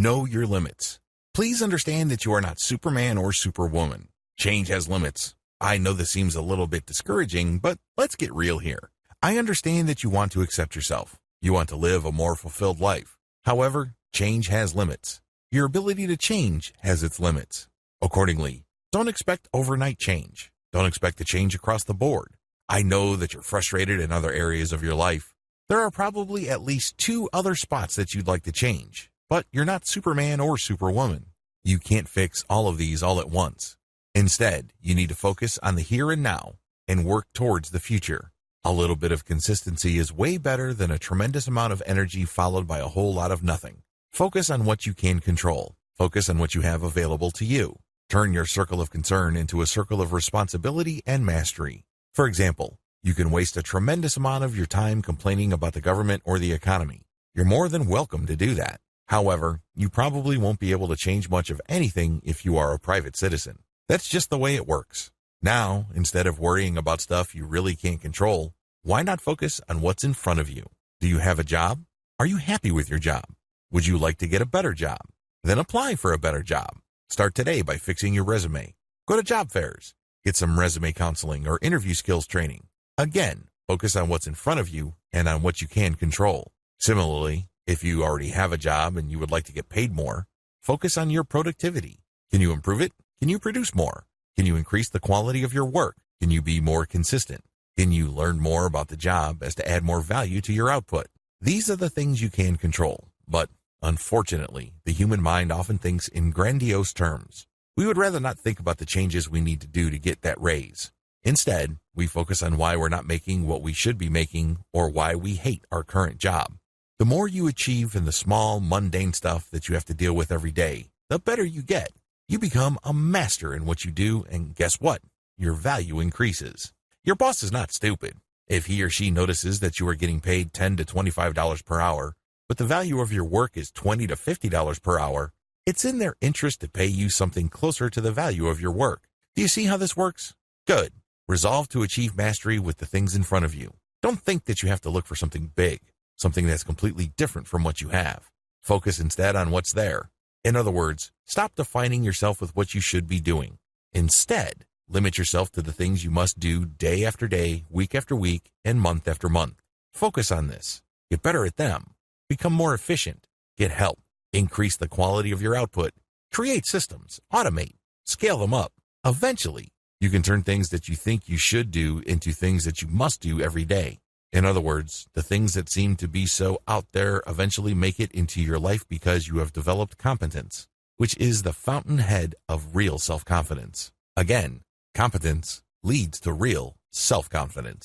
Know your limits. Please understand that you are not Superman or Superwoman. Change has limits. I know this seems a little bit discouraging, but let's get real here. I understand that you want to accept yourself. You want to live a more fulfilled life. However, change has limits. Your ability to change has its limits. Accordingly, don't expect overnight change. Don't expect to change across the board. I know that you're frustrated in other areas of your life. There are probably at least 2 other spots that you'd like to change, but you're not Superman or Superwoman. You can't fix all of these all at once. Instead, you need to focus on the here and now and work towards the future. A little bit of consistency is way better than a tremendous amount of energy followed by a whole lot of nothing. Focus on what you can control. Focus on what you have available to you. Turn your circle of concern into a circle of responsibility and mastery. For example, you can waste a tremendous amount of your time complaining about the government or the economy. You're more than welcome to do that. However, you probably won't be able to change much of anything if you are a private citizen. That's just the way it works. Now, instead of worrying about stuff you really can't control, why not focus on what's in front of you? Do you have a job? Are you happy with your job? Would you like to get a better job? Then apply for a better job. Start today by fixing your resume. Go to job fairs. Get some resume counseling or interview skills training. Again, focus on what's in front of you and on what you can control. Similarly, if you already have a job and you would like to get paid more, focus on your productivity. Can you improve it? Can you produce more? Can you increase the quality of your work? Can you be more consistent? Can you learn more about the job as to add more value to your output? These are the things you can control, but unfortunately, the human mind often thinks in grandiose terms. We would rather not think about the changes we need to do to get that raise. Instead, we focus on why we're not making what we should be making or why we hate our current job. The more you achieve in the small, mundane stuff that you have to deal with every day, the better you get. You become a master in what you do, and guess what? Your value increases. Your boss is not stupid. If he or she notices that you are getting paid $10 to $25 per hour, but the value of your work is $20 to $50 per hour, it's in their interest to pay you something closer to the value of your work. Do you see how this works? Good. Resolve to achieve mastery with the things in front of you. Don't think that you have to look for something big, something that's completely different from what you have. Focus instead on what's there. In other words, stop defining yourself with what you should be doing. Instead, limit yourself to the things you must do day after day, week after week, and month after month. Focus on this. Get better at them. Become more efficient. Get help. Increase the quality of your output. Create systems. Automate. Scale them up. Eventually, you can turn things that you think you should do into things that you must do every day. In other words, the things that seem to be so out there eventually make it into your life because you have developed competence, which is the fountainhead of real self-confidence. Again, competence leads to real self-confidence.